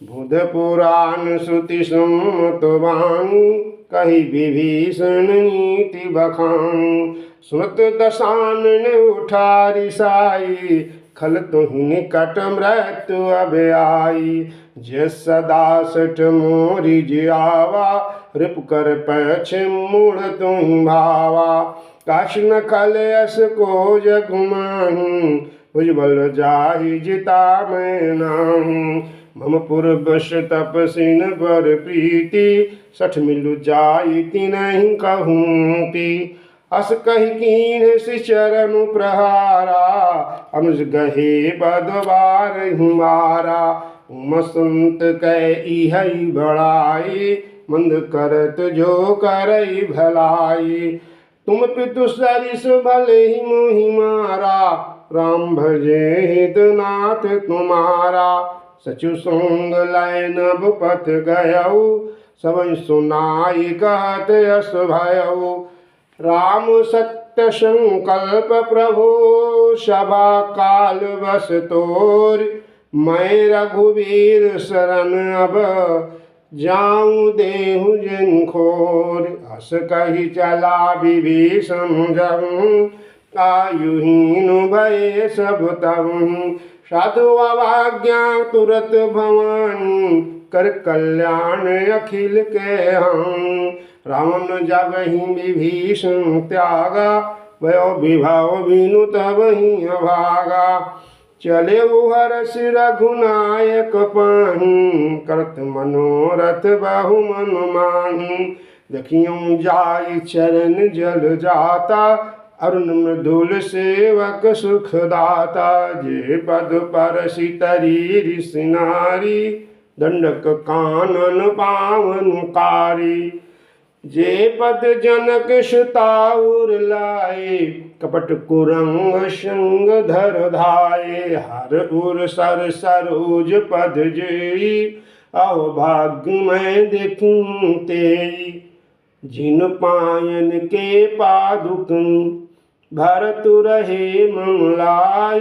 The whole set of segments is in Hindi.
बुध पुराण श्रुति सुमत वाणी कही विभीषण नीति बखान। सुनत दशानन उठा रिसाई खल तुहि निकट मृत्यु अब आई। जे सदा सठ मोरि जियावा रिप कर पैछ मूढ़ तुहि भावा। काश न खल यस को जग माही भुजबल जाहि जिता मैं नाही। मम पुरबश तपसिन बर प्रीति सठ मिलु जाई तिनहि कहूँति। अस कहि कीन्ह श्री चरण प्रहारा अनुज गहे बदवार मारा। उम सुनत कै इहै बड़ाई मंद करत जो करई भलाई। तुम पितु सरिस भले ही मोहि मारा राम भजे हितनाथ तुम्हारा। सचु संग लय नभ पथ गयऊ सब सुनाई कहत यश भयऊ। राम सत्य संकल्प प्रभु सभा काल बस तोर। मैं रघुवीर शरण अब जाऊं देहु जिन खोर। हस कही चला विभीषण जब आयुहीन भय सब तब। साधु अवाज्ञा तुरत भवानी कर कल्याण अखिल के हम। रावण जब ही विभीषण त्यागा भयो विभव बिनु तब ही अभागा। चले हर्ष रघुनायक पाहि करत मनोरथ बहु मन माहि। देखियो जाय चरण जल जाता अरुण मृदुल सेवक सुख दाता। जे पद परसि तरी ऋषि नारी दंडक कानन पावन कारी। जे पद जनक सुताउर लाए कपट कुरंग संग धर धाये। हर उर सर सरोज पद जेई अहो भाग्य मैं देखूं तेई। जिन पायन के पादुकं भरतु रहे मंगलाई।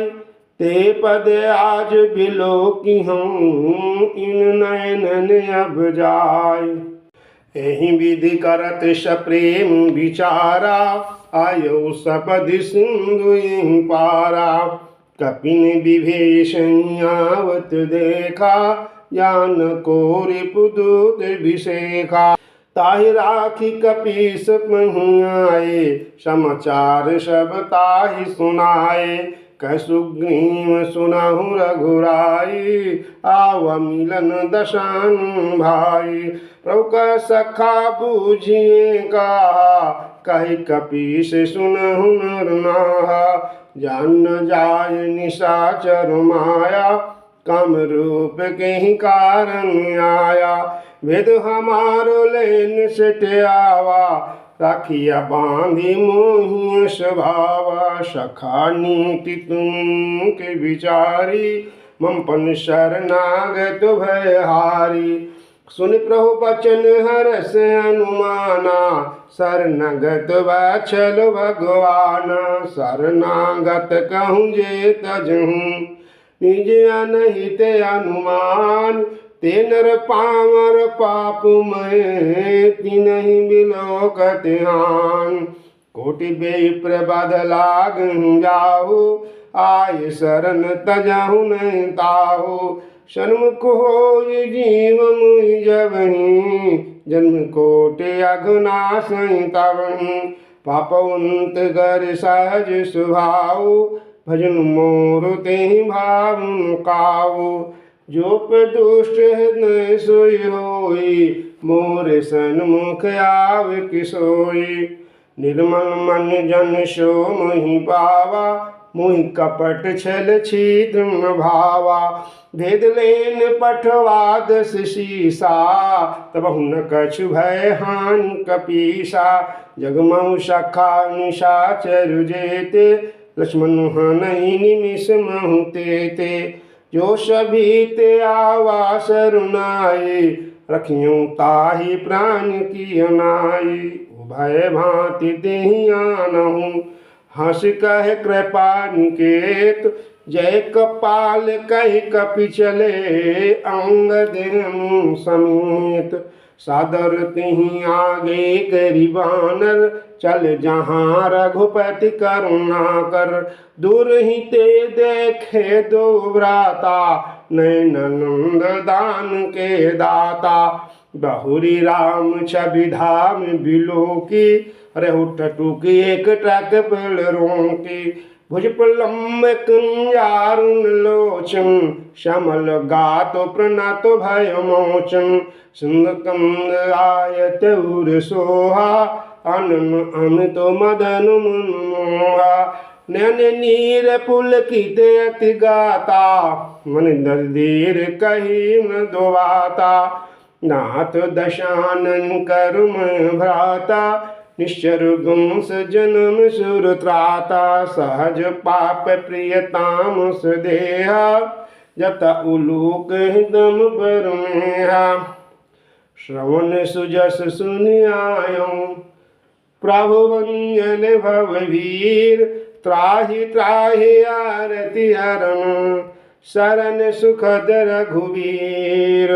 ते पद आज बिलो की हम इन नयनन अब जाय। एहि विधि करत सप्रेम विचारा आयो सपदि सिंधु यहीं पारा। कपिन विभीषण आवत देखा जान को रिपुदूत विषेखा। ताहि राखी कपीस पहुँ आए समाचार सब ताहि सुनाए। कह सुग्रीव सुनहु रघुराई आव मिलन दशान भाई। प्रभु का सखा बूझिए कहा कही कपीस सुनहु नर नाहा। जान न जाय निशाचर माया काम रूप के ही कारण आया। वेद हमारो लेन सटियावा राखिया बांधी मोहि स्वभावा। सखा नीति तुम के विचारी मम पन शरणागत भयहारी। सुन प्रभु बचन हरस अनुमाना शरणागत वत्सल भगवाना। शरणागत कहूँ जे तजहूँ निज अनहित अनुमान। ते नर पामर पापमय तिनहि बिलोकत हान। कोटि विप्र बदलाग जाहु आय शरण तजहु नहीं ताहु। सन्मुख होय जीव मुहि जबहि जन्म कोटि अघनासहि तबहि। पापवंत गर सहज स्वभाव भजन मोर तेहि भाव मुकाऊ। जो दुष्ट हृदय सोई होई मोर सन्मुख आव किसोई। निर्मल मन जन सो मोहि पावा मोहि कपट छल छिद्र भावा। भेद लेन पठवाद शीसा तबहु न कछु भय हानि कपीसा। जगमहु सखा निशाचर जेते लक्ष्मण हनहि निमिष महु तेते। जो सभी ते आवा शरणाई रखियों ताहि प्राण की अनाई। भय भांति देहि आनहु हंस कहे कृपा निकेत जय कपाल कहि कपि चले अंगद समेत। सादर तिहि आगे करि बानर चल जहाँ रघुपति करुणा कर। दूर ही ते देखे दो भ्राता नैनंद दान के दाता। बहुरी राम छवि धाम बिलोकी अरे उठ टूकी एक टक पेड़ रोकी। भुज प्रलम्ब कुंजारुण लोचन श्यामल गातो प्रणातो भय मोचन। सिंधुकंद आयत उर सोहा अनन अमित मदन मनमोहा। नयन नीर पुलकित अति गाता मन दर्दीर कही मृदुवाता। नाथ दशानन करुम भ्राता निश्चर गुंस जन्म सुर त्राता। सहज पाप प्रियताम सदेहा जत उलूक दम बरमेहा। श्रवण सुजस सुनियायो प्रभु वंजन भववीर। त्राहि त्राहि आरति हरण शरण सुखद रघुवीर।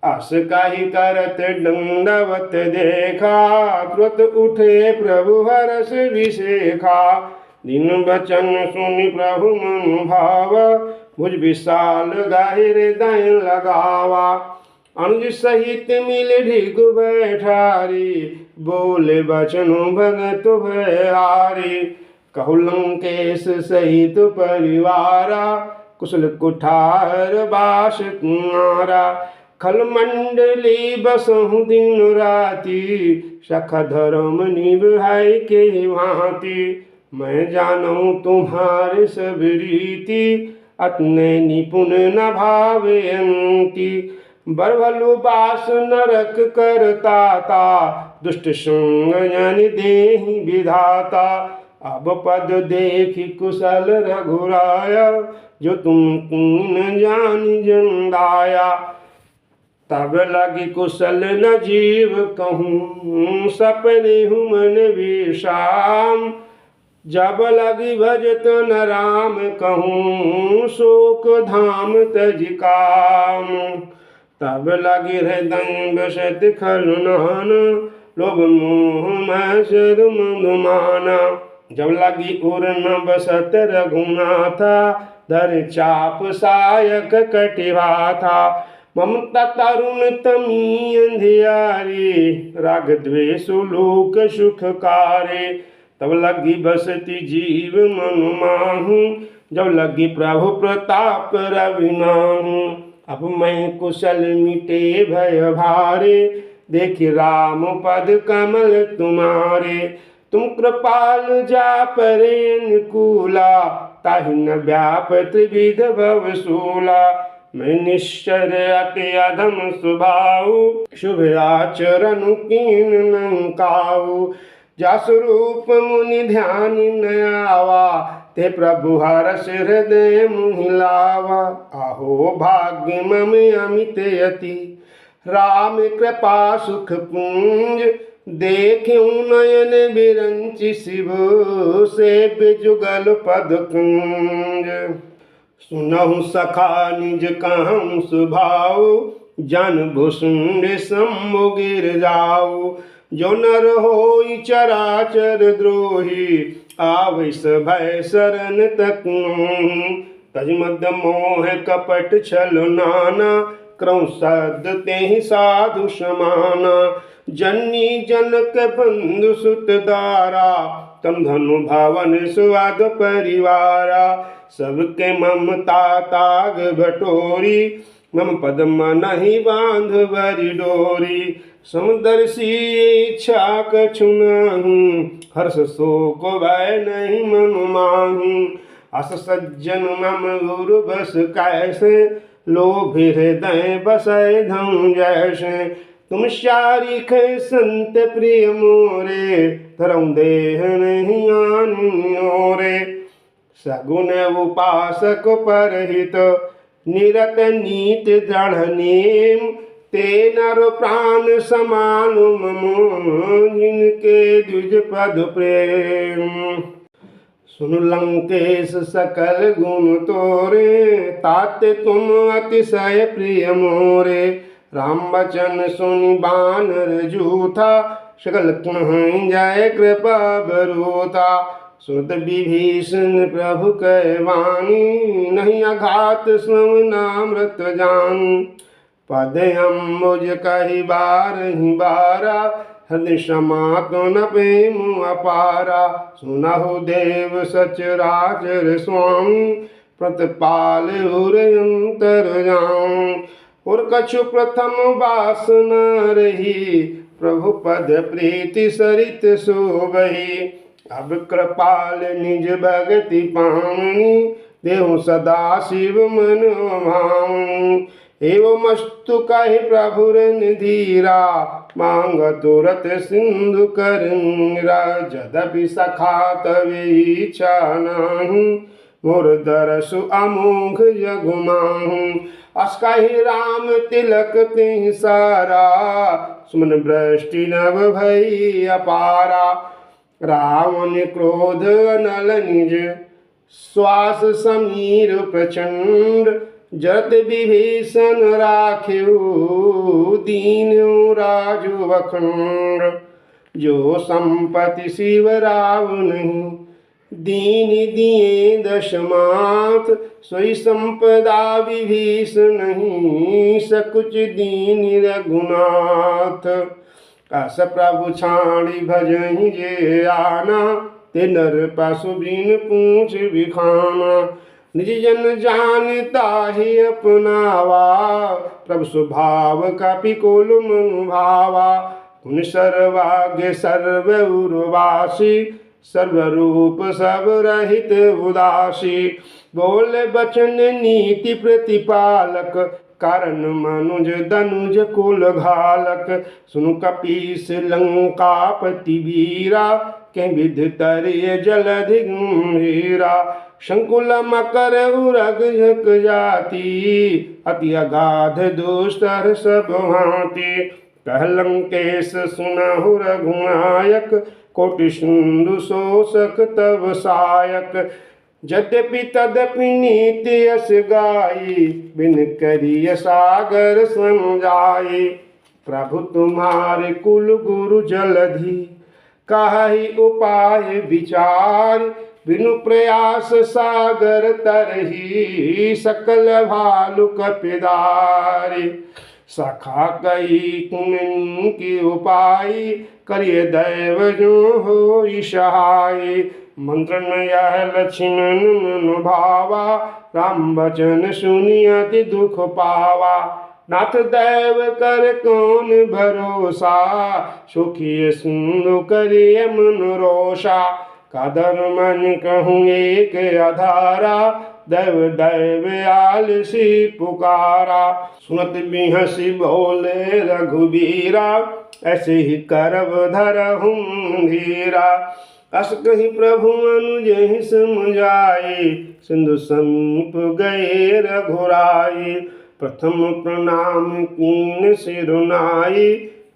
अस कहि करत दंडवत देखा तुरत उठे प्रभु हरष विशेखा। दिन बचन सुनि प्रभु मन भावा भुज विशाल गहिर हृदय लगावा। अनुज सहित मिल ढिग बैठारी बोले बचन भगत भयहारी। कहु लंकेश सहित परिवारा कुशल कुठार बास तुम्हारा। खल मंडली बसहु दिन राति सख धर्म निभाई के भांति। मैं जानूं तुम्हारे सब रीति अतने निपुण न भावयंती। बरभलु बास नरक करताता दुष्ट संग जन देहि विधाता। अब पद देखि कुशल रघुराया जो तुम कीन जानि जंदाया। तब लगी कुशल न जीव कहूँ सपने हूँ मन विषाम। जब लगी भजत न राम कहूँ शोक धाम तज काम। तब लगी हृदय बसत खल नहन लोभ मोह मैसर मधुमाना। जब लगी उर न बसत रघुनाथा धर चाप सायक कटिवा था। ममता तरुण तमी अंधियारी राग द्वेष लोक सुखकारे। तब लगी बसती जीव मनु माहू जब लगी प्रभु प्रताप रविनाहू। अब मैं कुशल मिटे भय भारे देख राम पद कमल तुम्हारे। तुम कृपाल जा परे अनुकूला ताहि न व्याप त्रिविध भवशूला। मैं निश्चर अति अधम स्वभाव शुभ आचरण कीन नंकाऊ। जस रूप मुनि ध्यान न आवा ते प्रभु हरष हृदय मुहिलावा। आहो भाग्य मम अमित यति राम कृपा सुख पुंज। देखूं नयन बिरंचि शिव सेव्य जुगल पद कुंज। सुनहु सखा निज कहूँ सुभाऊ जन भुसुंड शंभु गिर जाऊ। जो नर होई चराचर द्रोही आवैस भय शरण तकूं। तज मद मोह कपट छल नाना क्रौ सद तेहि साधु समाना। जननी जनक बंधु सुत दारा तम धनु भवन सुवाद परिवारा। सबके ममता ताग बटोरी मम पद्म नहीं बांध भरी डोरी। समदर्शी इच्छा कछु नहीं हर्ष शोक भय नहीं मम माहूँ। अस सज्जन मम गुरु बस कैसे लोभ हृदय बसै धम जैसे। तुम शारीख संत प्रिय मोरे धरम देह नहीं आनियोरे। सगुन उपासक परहित निरत नीत दृढ़ नेम। ते नर प्राण समान मम जिनके द्विज पद प्रेम। सुन लंकेश सकल गुण तोरे, ताते तुम अतिशय प्रिय मोरे। राम बचन सुनि बानर जूथा, सकल कहीं जाय कृपा बरूथा। सुत विभीषण प्रभु कै वाणी, नहीं अघात श्रवणामृत जान। पद अम्बुज कहि बारहि बारा, हृदय समातो न प्रेम अपारा। सुनहु देव सचराचर स्वामी, प्रतिपाल उर अंतर जाऊं। और कछु प्रथम वासना रही, प्रभु पद प्रीति सरित शोभहि। अब कृपाल निज भगति पावनी, देहु सदा शिव मन भावनी। एवं अस्तु कहि प्रभुर निधीरा, मांग तुरत सिंधु कर नीरा। यद्यपि सखा तव इच्छा नाही, मोर दरसु अमोघ जगु माहु। अस कहि राम तिलक तिहि सारा, सुमन वृष्टि नभ भई अपारा। रावण क्रोध अनल निज, श्वास समीर प्रचंड। जत विभीषण राख्यु, दीन्यु राजु अखंड। जो संपत्ति शिव राव नहीं, दीन दिए दशमात। सोई संपदा विभीषण नहीं, सकुच दीन रघुनाथ। अस प्रभु छाड़ी भजहि जे आना, ते नर पशु बिन पूछ बिखाना। निज जन जानता ही अपनावा, प्रभु स्वभाव कपि कुल मन भावा। पुन सर्वाग्य सर्व उर्वासी, सर्वरूप सब रहित उदासी। बोले बचन नीति प्रतिपालक, कारण मनुज दनुज कुल घालक। सुनु कपीस लंकापति वीरा, के विधि तरिय जलधि गंभीरा। शंकुल मकर उरग झक जाती, अति अगाध दुस्तर सब भांति। कह लंकेश सुनहु रघुनायक, कोटि सिंधु शोषक तब सायक। यद्यपि तदपि नीति यस गाई, बिन करिय सागर समझाई। प्रभु तुम्हारे कुल गुरु जलधि, काहि उपाय विचार। बिनु प्रयास सागर तरही, सकल भालु कपिदारी। सखा कई कुन की उपाय, करिय दैव जो हो सहाय। मंत्र यह लक्ष्मण मन भावा, राम बचन सुनि अति दुख पावा। नाथ दैव कर कौन भरोसा, सुखिय सिंधु करिय मन रोषा। कादर मन कहूँ एक आधारा, दैव दैव आलसी पुकारा। सुनत बिहसी बोले रघुबीरा, ऐसे ही करब धरहूँ धीरा। अस कहि प्रभु अनुजहि समझाए, सिंधु समीप गए रघुराई। प्रथम प्रणाम कीन सिरुनाई,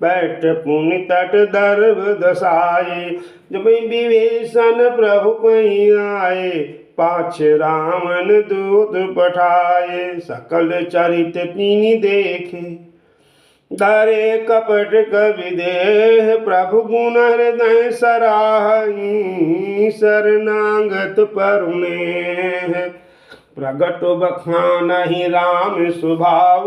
बैठ पुनि तट दर्भ दसाई। जब विभीषण प्रभु पहि आए, पाछ रावण दूत पठाए। सकल चरित तिनि देखे, धरे कपट कवि देह। प्रभु गुण हृदय सराही, शरणागत परुनेह। प्रगट बखानहि राम स्वभाव,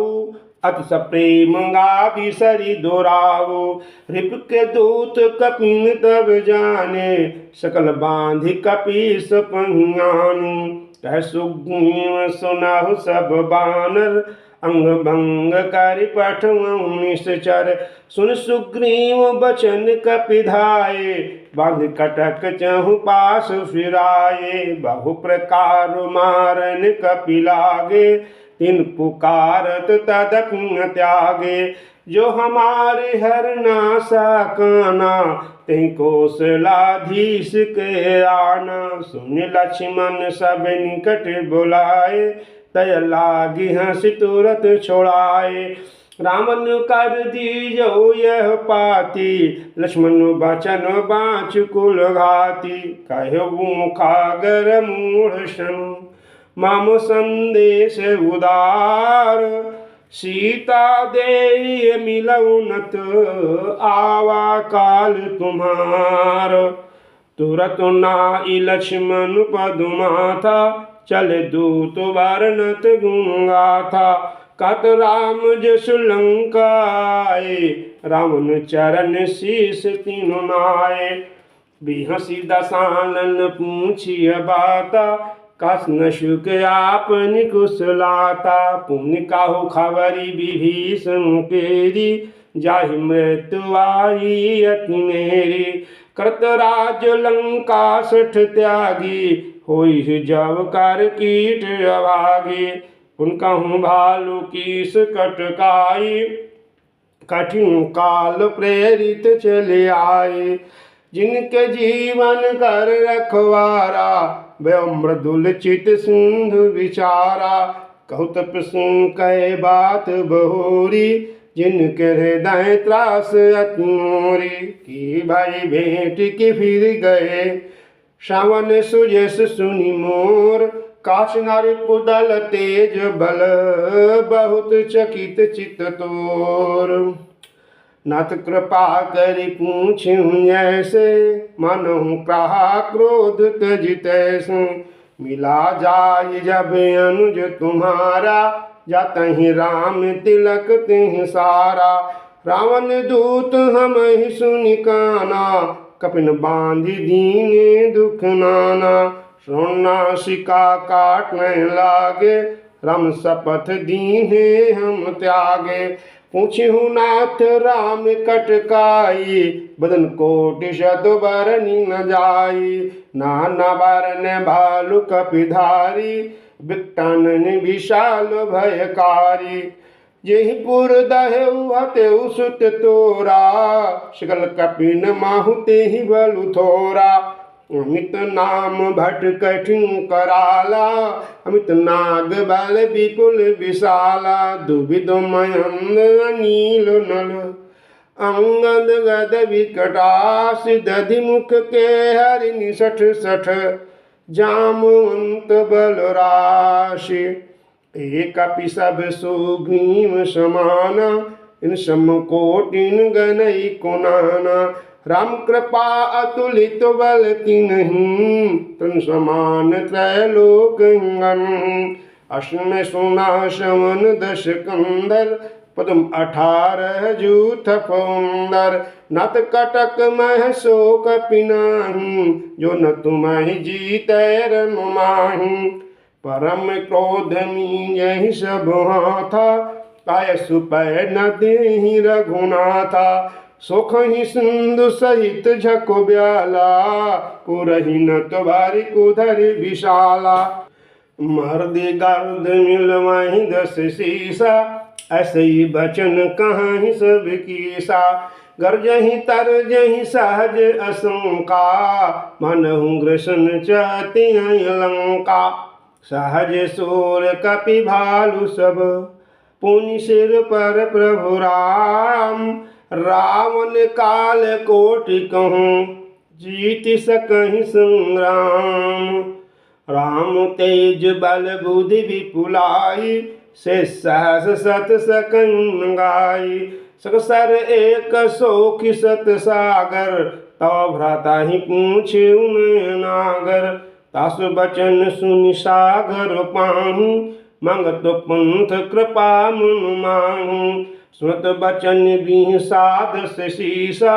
अति सप्रेम गाभि सरि दोरावो। रिप के दूत कपिन तब जाने, सकल बांधि कपीस पहियानी। कह सुग्रीव सुनाहु सब बानर, अंग भंग करि पठवहु निश्चर। सुन सुग्रीव बचन कपिधाये, बांध कटक चहु पास फिराये। बहु प्रकार मारन कपि लागे, तिन पुकारत तदपि न त्यागे। जो हमारे हरनासा काना, तें कौशलाधीश के आना। सुन लक्ष्मण सब निकट बुलाए, तय लागी हंसी तुरत छोड़ाए। रावण कर दीजो यह पाती, लक्ष्मण बचन बाँच कुल घाती। कहो मुखागर मूढ़ सन, मम संदेश उदार। सीता दे मिलौनत, आवा काल तुम्हार। तुरत नाई लक्ष्मण पदुमाथा, चले दूत वर्णत गुंगाथा। कत राम जसु लंकाए, रावण चरण शीस तीनु नाए। बिहसी दसानन पूछिय बाता, कस न शुक आपन कुशलाता। पुण्य काहु खबरी विभीषण केरी, जाहि मृत्यु आई अति मेरी। कृतराज लंका सठ त्यागी, होई जब कर कीट अभागी। उनकहु भालु कीस कटकाई, कठिन काल प्रेरित चले आए। जिनके जीवन कर रखवारा, वे मृदुल चित सिंधु विचारा। कहु तप सुन कहे बात बहोरी, जिनके हृदय त्रास अति मोरी। की भाई भेंट की फिर गए, श्रवण सुजस सुनि मोर। काश नारी पुदल तेज बल, बहुत चकित चित तोर। नाथ कृपा करि पूछूं ऐसे, मनहु कहा क्रोध तज तैसे। मिला जाय जब अनुज तुम्हारा, जातहि राम तिलक तिहि सारा। रावण दूत हमहि सुनि काना, कपिन बांधि दीने दुख नाना। नासिका काटने लागे, राम शपथ दीने हम त्यागे। पूछहु नाथ राम कटकाई, बदन कोटि शत बरनि न जाई। नाना बरन भालु कपिधारी, बिकटन विशाल भयकारी। जेहि पुर दहेउ हतेउ सुत तोरा, सकल कपिन माहु तेहि बलु थोरा। अमित नाम भट कठिन कराला, अमित नाग बल विपुल विशाला। दुविध मयंद नील नल, अंगद गद विकटास। दधि मुख के हरि निसठ सठ, जामवंत बल राशि। एक कपि सब सुग्रीव समाना, इन सम कोटिन गनई को नाना। राम कृपा अतुलित बल तिन्हि, तन समान त्रैलोक हिंगन। अश्विन सुना शवन दश कंदर, पद्म 18 जूथ फौंदर। नत कटक मह शोक पिनाहि, जो न तुम्हि जीतै रम माहि। परम क्रोध मीयहि सब हाथा, काय सुपै न देहि रघुनाथा। सोखहि सिंधु सहित झको ब्याला, पुरहि न तुम्हारी कुधर विशाला। मर्दे गर्द मिलवाहि 10 शीसा, ऐसे ही बचन कहाहि सब कीसा। गरजहि तरजहि सहज असंका, मनहु ग्रसन चाहति लंका। सहज सूर कपि भालु सब, पुनि सिर पर प्रभु राम। रावण काल कोटि कहूँ, जीत सकहि संग्राम। राम तेज बल बुद्धि विपुलाई, से सहस सत सकन गाई। सकसर एक सोखि सत सागर, तव भ्राता ही पूछे नागर। तासु बचन सुनि सागर पाहु, मंगत पंथ कृपा मुन माहु। सुनत बचन बिहि साधस शीसा,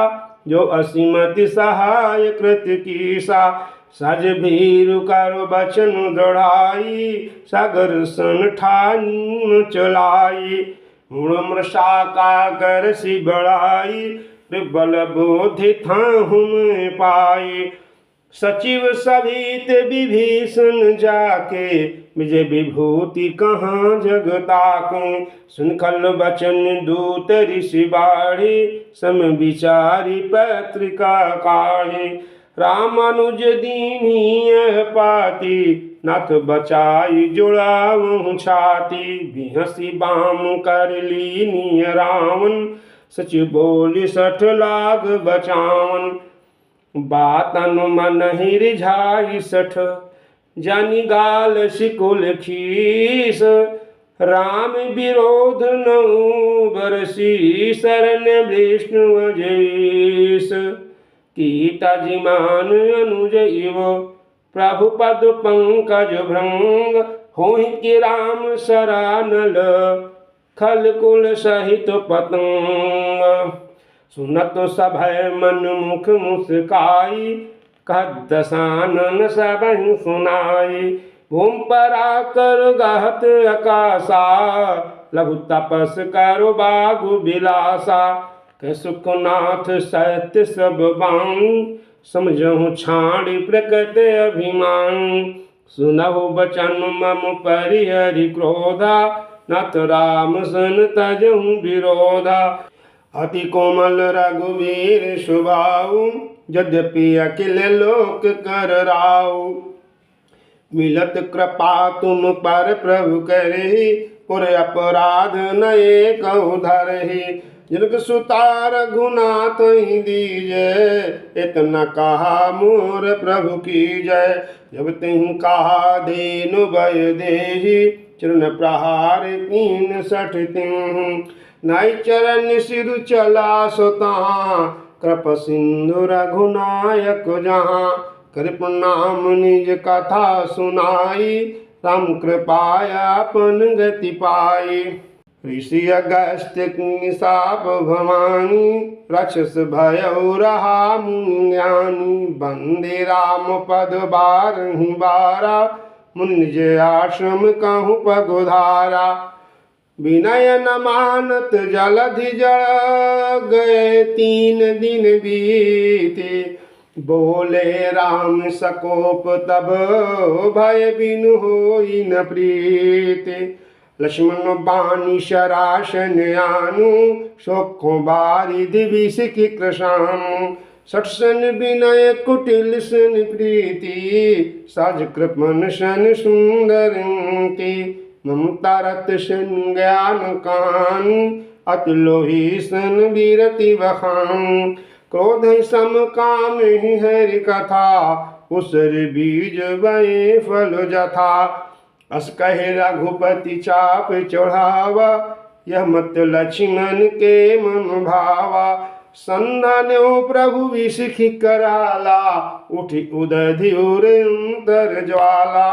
जो असीमति सहाय कृत कीसा। सज भीरु कर बचन दृढ़ाई, सागर सन ठानी न चलाई। मूढ़ मृषा का कर सी बढ़ाई, बल बोधि थाहु में पाई। सचिव सभित विभीषण जाके, विजय विभूति कहाँ जगताके। सुनखल बचन दूत ऋषि बाढ़ी, सम विचारी पत्रिका काढ़ी। रामानुज दीन्ही यह पाती, नाथ बचाई जुड़ाऊं छाती। बिहसी बाम कर लीनी रावण, सच बोली सठ लाग बचावन। बातन मन ही रिझाई सठ, जानी गाल शिकुल खीस। राम विरोध नौ बरसी, शरण विष्णु अजैस। कीता जिमान अनुज इव, प्रभु पद पंकज भृंग। होहि कि राम सरानल, खल कुल सहित पतंग। सुनत सभय मन मुख मुस्काई, कहत दसानन सबहि सुनाई। भूम परा कर गहत आकाशा, लघु तपस करो बागु बिलासा। कह सुखनाथ सत्य सब बान, समझहु छाड़ी प्रकट अभिमान। सुनहु बचन मम परिहरि क्रोधा, नत राम सन तजहु विरोधा। अति कोमल रघुवीर सुभाऊ, यद्यपि अखिल लोक कर राऊ। मिलत कृपा तुम पर प्रभु करहि, पुर अपराध नए कहु धरहि। जिनक सुता रघुनाथ ही दीजय, इतना कहा मोर प्रभु की जय। जब तिन कहा दीनु भय देहि, चरण प्रहार कीन सठ तिन्ह। नाई चरण सिर चला सुतहाँ, कृप सिंधु रघुनायक जहाँ। कर प्रणाम निज कथा सुनाई, राम कृपायापन गति पाई। ऋषि अगस्त्य की साप भवानी, राक्षस भयउ रहा मुनि ज्ञानी। वंदे राम पद बारहि बारा, मुनि निज आश्रम कहूँ पगुधारा। विनय न मानत जलधि जल गए, 3 दिन बीते। बोले राम सकोप तब, भय बिनु होई न प्रीति। लक्ष्मण बानी शरासन आनु, शोको बारिधि विष की कृशानु। सठसन विनय कुटिल सन प्रीति, साज कृपन सन सुंदर की। ममता रत सन ज्ञान कान, अति लोही सन वीरति बखान। क्रोध सम काम ही हरि कथा, उसर बीज बए फल जथा। अस कहे रघुपति चाप चढ़ावा, यह मत लक्ष्मण के मन भावा। संधान्यो प्रभु विषि कराला, उठि उदधि अंतर ज्वाला।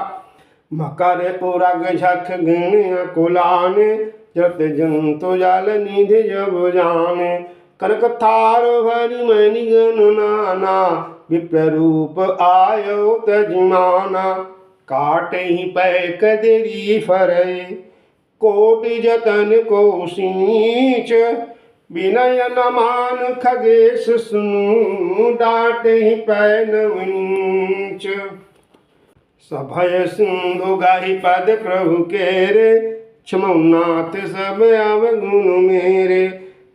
मकर उरग झख गण कुलाने, जत जंतु जल निधि जब जाने। कनक थार भरि मणि गण नाना, विप्र रूप आयो तजमाना। काटहि पैक देरी फरै, कोटि जतन को सींच। विनय न मान खगेश सुनु, डांटहि पै नवनीच। सभय सिंधु गाहि पद प्रभु केरे, क्षमौ नाथ सब अवगुण मेरे।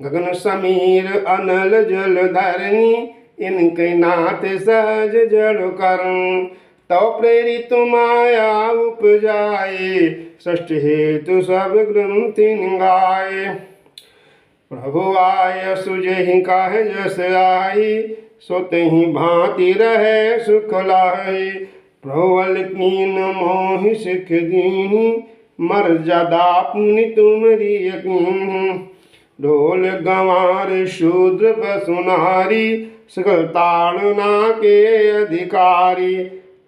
गगन समीर अनल जल धरनी, इनके नाथ सहज जड़ करन। तव प्रेरित माया उपजाए, षष्ठ हेतु सब ग्रंथि गाए। प्रभु आय सुजहि काह जस आई, सोतहि भांति रहे सुख लाए। प्रभु कीन मोहि सिख दीनी, मर्यादा पुनि तुमरी यकीन। ढोल गंवार शूद्र बसुनारी, सकल ताड़ना के अधिकारी।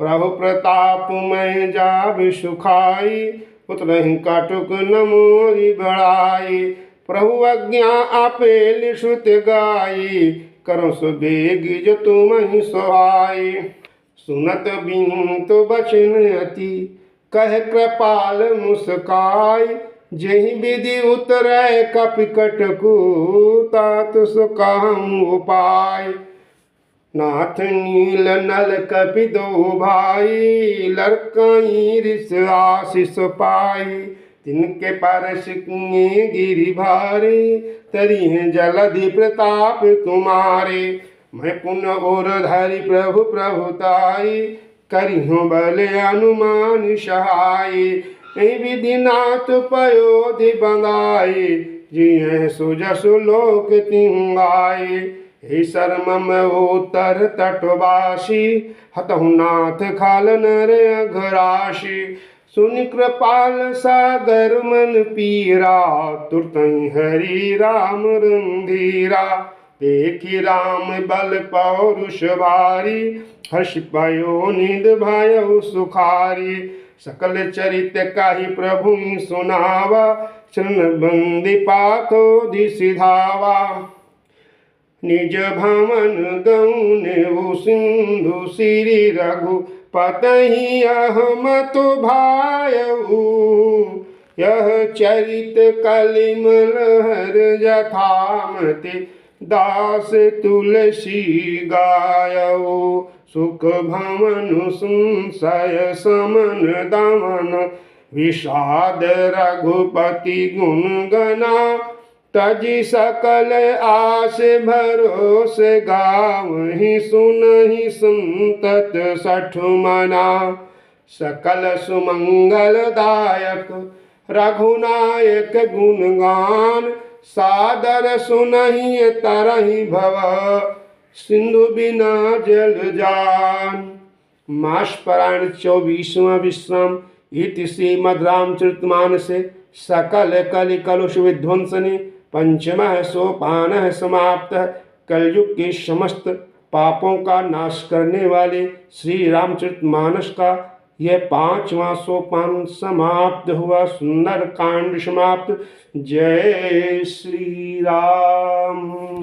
प्रभु प्रताप मैं जाब सुखाई, उतरहि कटुक न मोरी बड़ाई। प्रभु आज्ञा आपे लिषुत गाई, करो सो बेग जो तुमहि सोहाई। सुनत बिनु बचन अति, कह कृपाल मुस्काई। जेहि विधि उतरै कपिकटकु, तात सो कहूँ उपाय। नाथ नील नल कपि दो भाई, लड़कई ऋष आशीष पाई। तिनके परस किए गिरि भारी, तरी है जलधि प्रताप तुम्हारे। मैं पुन और धरि प्रभु प्रभुताई, करिहु बल अनुमान सहाय विधिनाथ पयोधि बंगाए जिय सुजसु लोक तिंगाए हे शर्मम उत्तर तटवासी हतहु नाथ खाल नर अघराशि सुनि कृपाल सागर मन पीरा तुरतहि हरि राम रंधीरा देखि राम बल पौरुष भारी हर्ष पयो निध भयो सुखारी सकल चरित काही प्रभु सुनावा चरण बंदी पाथो दिसिधावा निज भवन गौने सिंधु श्री रघु पतहि अहमतु भायऊ यह चरित कलिमल हर यथामति दास तुलसी गायऊ सुख भवन संशय समन दमन विषाद रघुपति गुण गना तजि सकल आस भरोस गावहि सुनहि संतत सठु मना सकल सुमंगलदायक रघुनायक गुणगान सादर सुनहि तरहि भव सिंधु बिना जल जान। मास पारायण 24वां विश्राम इति श्रीमद् रामचरितमानसे सकल कलि कलुष विध्वंसने पंचमः सोपान समाप्त। कलयुग के समस्त पापों का नाश करने वाले श्री रामचरितमानस का यह 5वां सोपान समाप्त हुआ। सुंदर कांड समाप्त। जय श्री राम।